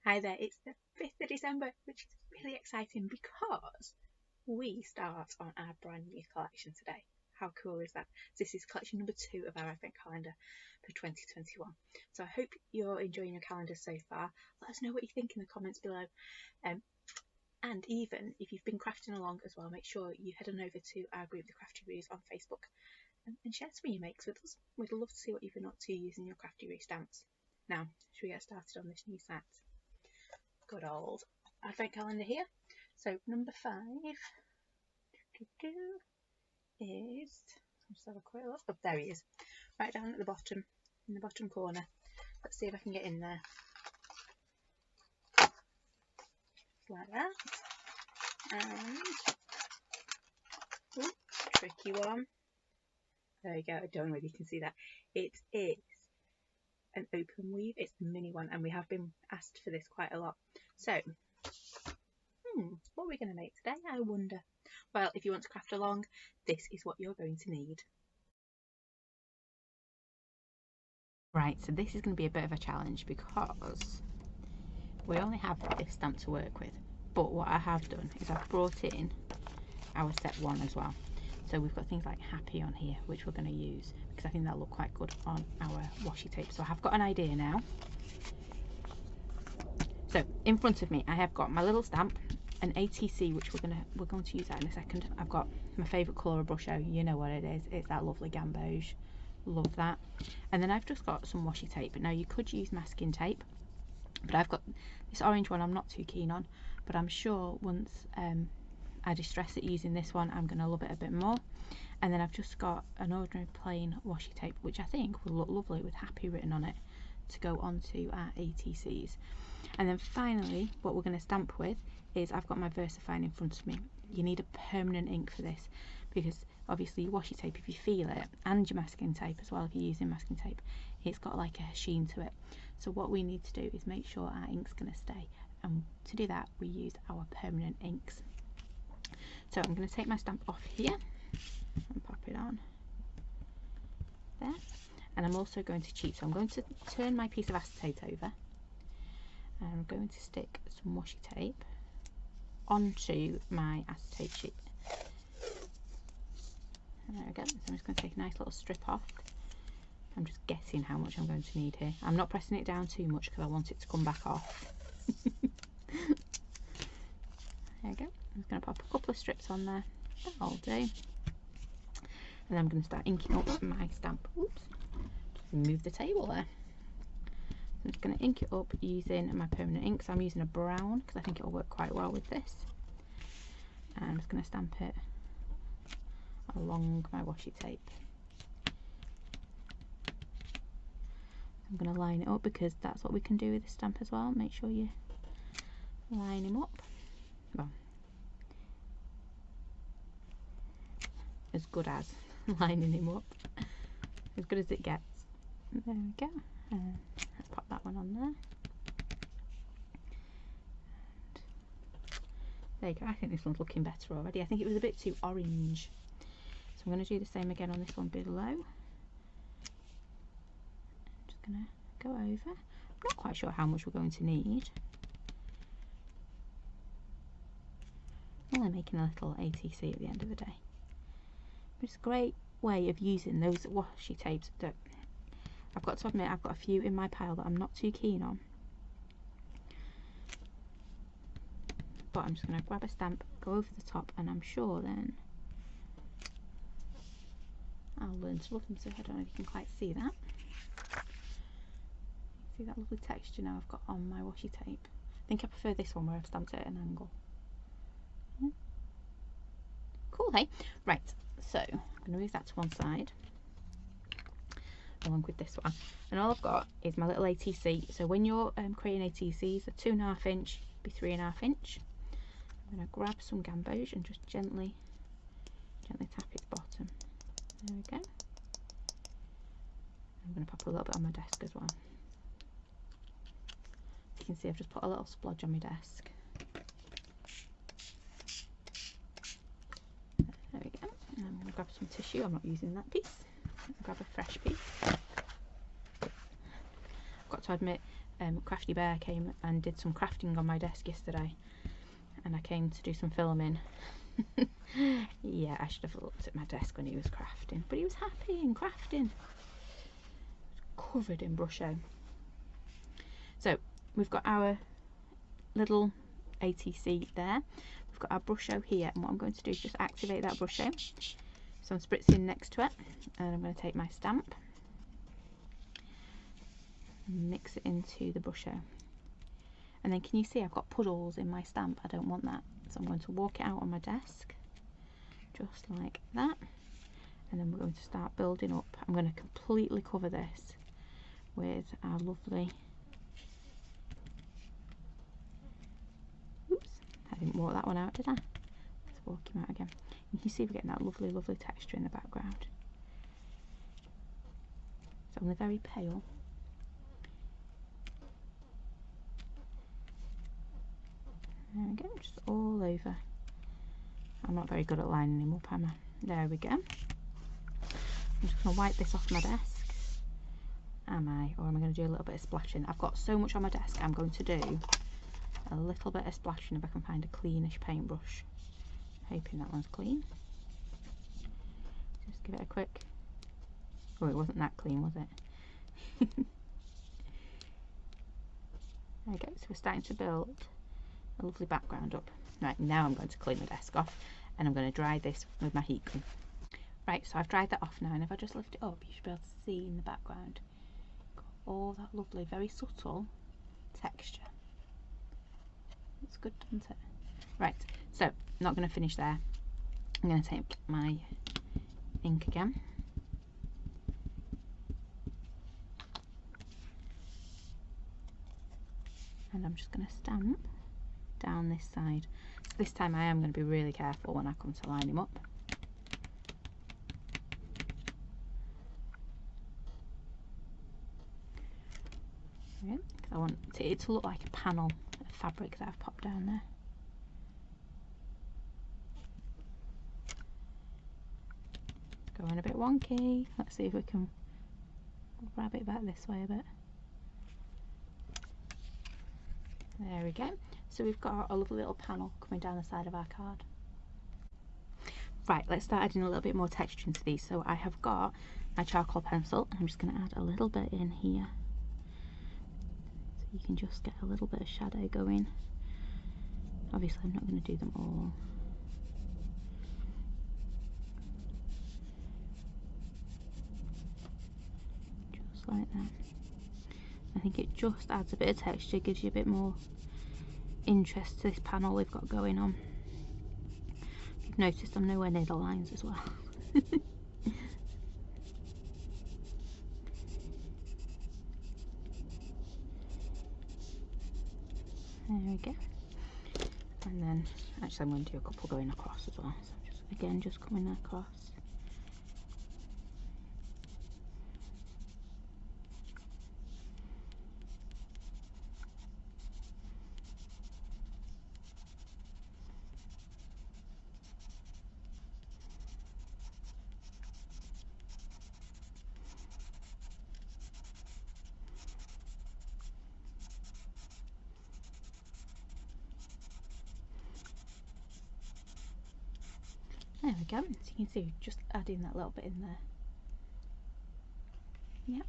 Hi there, it's the 5th of December, which is really exciting because we start on our brand new collection today. How cool is that? This is collection number 2 of our Advent calendar for 2021. So I hope you're enjoying your calendar so far. Let us know what you think in the comments below. And even if you've been crafting along as well, make sure you head on over to our group, the Crafty Roos, on Facebook and share some of your makes with us. We'd love to see what you've been up to using your Crafty Roo stamps. Now, should we get started on this new set? Good old Advent calendar here. So number 5 is, let's have a quick look. Oh, there he is, right down at the bottom, in the bottom corner. Let's see if I can get in there. Like that. And ooh, tricky one. There you go. I don't know if you can see that. It is an open weave. It's the mini one, and we have been asked for this quite a lot. So what are we going to make today, I wonder? Well, if you want to craft along, this is what you're going to need. Right, so this is going to be a bit of a challenge because we only have this stamp to work with. But what I have done is I've brought in our set 1 as well. So we've got things like happy on here, which we're going to use because I think that'll look quite good on our washi tape. So I have got an idea now. So in front of me, I have got my little stamp, an ATC, which we're going to use that in a second. I've got my favourite colour of brush, you know what it is. It's that lovely gamboge. Love that. And then I've just got some washi tape. Now you could use masking tape, but I've got this orange one I'm not too keen on, but I'm sure once I distress it using this one, I'm going to love it a bit more. And then I've just got an ordinary plain washi tape, which I think will look lovely with happy written on it, to go onto our ATCs. And then finally, what we're going to stamp with is I've got my VersaFine in front of me. You need a permanent ink for this because obviously your washi tape, if you feel it, and your masking tape as well, if you're using masking tape, it's got like a sheen to it. So what we need to do is make sure our ink's going to stay, and to do that we use our permanent inks. So I'm going to take my stamp off here and pop it on there, and I'm also going to cheat. So I'm going to turn my piece of acetate over and I'm going to stick some washi tape onto my acetate sheet. And there we go. So I'm just going to take a nice little strip off. I'm just guessing how much I'm going to need here. I'm not pressing it down too much because I want it to come back off. There we go. I'm just going to pop a couple of strips on there. That'll do. And then I'm going to start inking up my stamp. Oops. Just move the table there. I'm just going to ink it up using my permanent ink. So I'm using a brown because I think it will work quite well with this. And I'm just going to stamp it along my washi tape. I'm going to line it up because that's what we can do with this stamp as well. Make sure you line him up. Well, as good as lining him up. As good as it gets. There we go. Let's pop that one on there. And there you go. I think this one's looking better already. I think it was a bit too orange. So I'm going to do the same again on this one below. I'm just going to go over. I'm not quite sure how much we're going to need. I'm only making a little ATC at the end of the day. It's a great way of using those washi tapes that I've got to admit I've got a few in my pile that I'm not too keen on. But I'm just going to grab a stamp, go over the top, and I'm sure then I'll learn to love them. So I don't know if you can quite see that. See that lovely texture now I've got on my washi tape. I think I prefer this one where I've stamped it at an angle. Yeah. Cool, hey? Right, so I'm going to move that to one side along with this one, and all I've got is my little ATC. So when you're creating ATCs, a 2.5 inch be 3.5 inch. I'm going to grab some gamboge and just gently tap its bottom. There we go. I'm going to pop a little bit on my desk as well. You can see I've just put a little splodge on my desk. There we go. And I'm going to grab some tissue. I'm not using that piece. Grab a fresh piece. I've got to admit, Crafty Bear came and did some crafting on my desk yesterday, and I came to do some filming. Yeah, I should have looked at my desk when he was crafting, but he was happy and crafting. Covered in brusho. So we've got our little ATC there. We've got our brusho here, and what I'm going to do is just activate that brusho. So I'm spritzing next to it, and I'm going to take my stamp and mix it into the brusho. And then can you see I've got puddles in my stamp? I don't want that, so I'm going to walk it out on my desk just like that, and then we're going to start building up. I'm going to completely cover this with our lovely, oops, I didn't walk that one out, did I? Let's walk him out again. You can see we're getting that lovely, lovely texture in the background. It's only very pale. There we go, just all over. I'm not very good at lining him up, am I? There we go. I'm just going to wipe this off my desk. Am I? Or am I going to do a little bit of splashing? I've got so much on my desk, I'm going to do a little bit of splashing if I can find a cleanish paintbrush. Hoping that one's clean. Just give it a quick... Oh, it wasn't that clean, was it? There we go, so we're starting to build a lovely background up. Right, now I'm going to clean my desk off, and I'm going to dry this with my heat gun. Right, so I've dried that off now, and if I just lift it up, you should be able to see in the background got all that lovely, very subtle texture. It's good, doesn't it? Right, so I'm not going to finish there. I'm going to take my ink again. And I'm just going to stamp down this side. So this time I am going to be really careful when I come to line him up. Okay, because I want it to look like a panel of fabric that I've popped down there. It's going a bit wonky. Let's see if we can grab it back this way a bit. There we go. So we've got a lovely little panel coming down the side of our card. Right, let's start adding a little bit more texture into these. So I have got my charcoal pencil, and I'm just going to add a little bit in here. So you can just get a little bit of shadow going. Obviously I'm not going to do them all. Just like that. I think it just adds a bit of texture, gives you a bit more interest to this panel we've got going on. If you've noticed, I'm nowhere near the lines as well. There we go. And then, actually I'm going to do a couple going across as well. So just again, just coming across. There we go, so you can see just adding that little bit in there. Yep.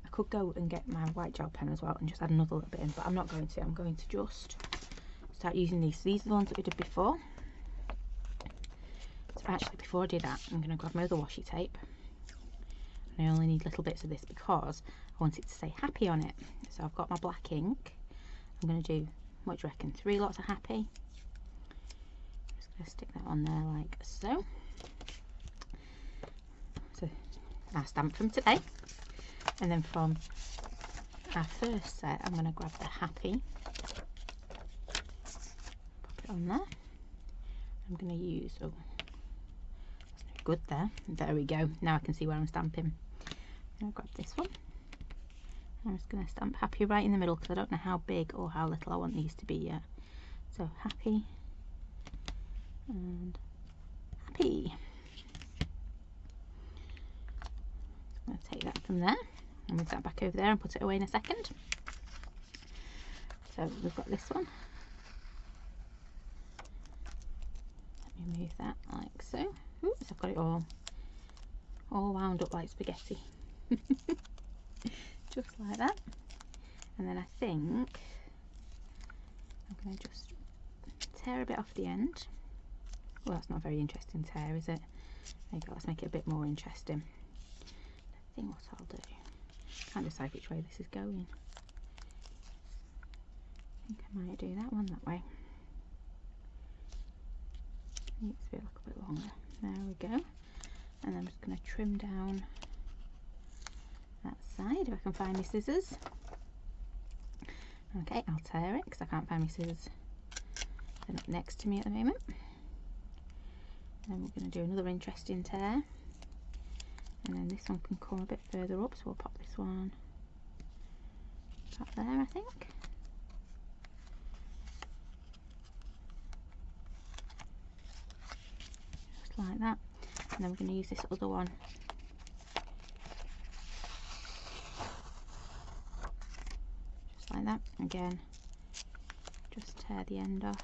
I could go and get my white gel pen as well and just add another little bit in, but I'm not going to. I'm going to just start using these. These are the ones that we did before. So actually, before I do that, I'm going to grab my other washi tape. And I only need little bits of this because I want it to say happy on it. So I've got my black ink. I'm going to do, what do you reckon, 3 lots of happy. Just stick that on there like so. So our stamp from today, and then from our first set I'm going to grab the happy, pop it on there. I'm going to use, oh that's no good there we go, now I can see where I'm stamping. I'm going to grab this one. I'm just going to stamp happy right in the middle because I don't know how big or how little I want these to be yet. So happy and happy. I'm going to take that from there. I'll move that back over there and put it away in a second. So we've got this one. Let me move that like so. Oops, I've got it all wound up like spaghetti. Just like that. And then I think I'm going to just tear a bit off the end. Well, that's not a very interesting tear, is it? There you go, let's make it a bit more interesting. I think what I'll do, can't decide which way this is going. I think I might do that one that way. Needs to be a little bit longer. There we go. And then I'm just going to trim down that side if I can find my scissors. Okay, I'll tear it because I can't find my scissors. They're not next to me at the moment. And then we're going to do another interesting tear. And then this one can come a bit further up, so we'll pop this one up there, I think. Just like that. And then we're going to use this other one just like that. Again, just tear the end off.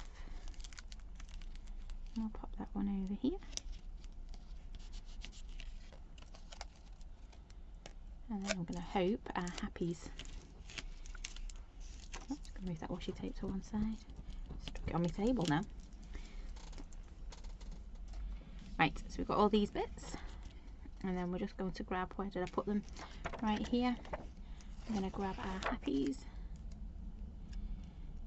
And I'll pop that one over here. And then I'm going to hope our happies. Oh, just going to move that washi tape to one side. Stuck it on my table now. Right, so we've got all these bits, and then we're just going to grab, where did I put them? Right here. I'm going to grab our happies.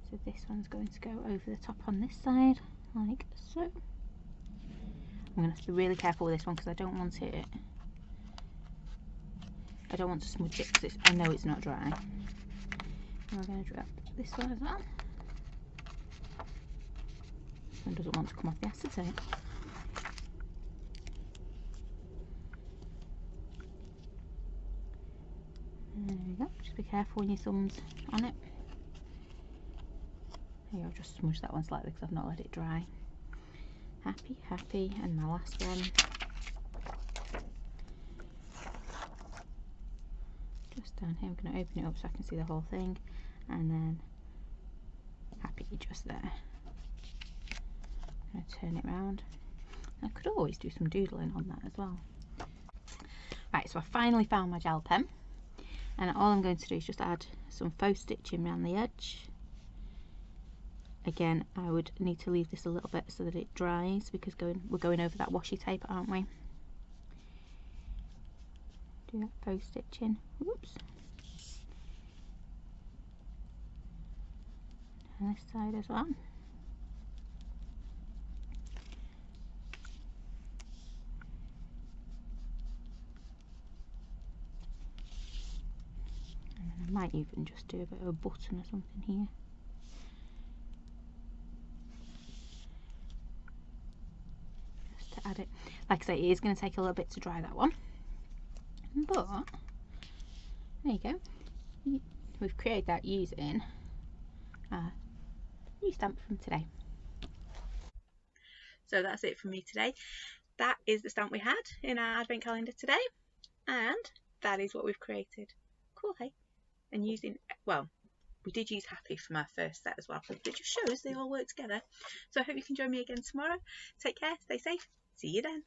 So this one's going to go over the top on this side, like so. I'm going to have to be really careful with this one because I don't want to smudge it because I know it's not dry. And we're going to grab this one as well. This one doesn't want to come off the acetate. There we go, just be careful when your thumb's on it. There you go, just smudge that one slightly because I've not let it dry. Happy, happy, and my last one. Just down here, I'm going to open it up so I can see the whole thing. And then happy just there. I'm going to turn it round. I could always do some doodling on that as well. Right, so I finally found my gel pen. And all I'm going to do is just add some faux stitching around the edge. Again, I would need to leave this a little bit so that it dries because we're going over that washi tape, aren't we? Do that faux stitching. Whoops. And this side as well. I might even just do a bit of a button or something here. Just to add it. Like I say, it is going to take a little bit to dry, that one. But, there you go. We've created that using our new stamp from today. So that's it from me today. That is the stamp we had in our advent calendar today. And that is what we've created. Cool, hey? And using, well, we did use happy from our first set as well, but it just shows they all work together. So I hope you can join me again tomorrow. Take care, stay safe, see you then.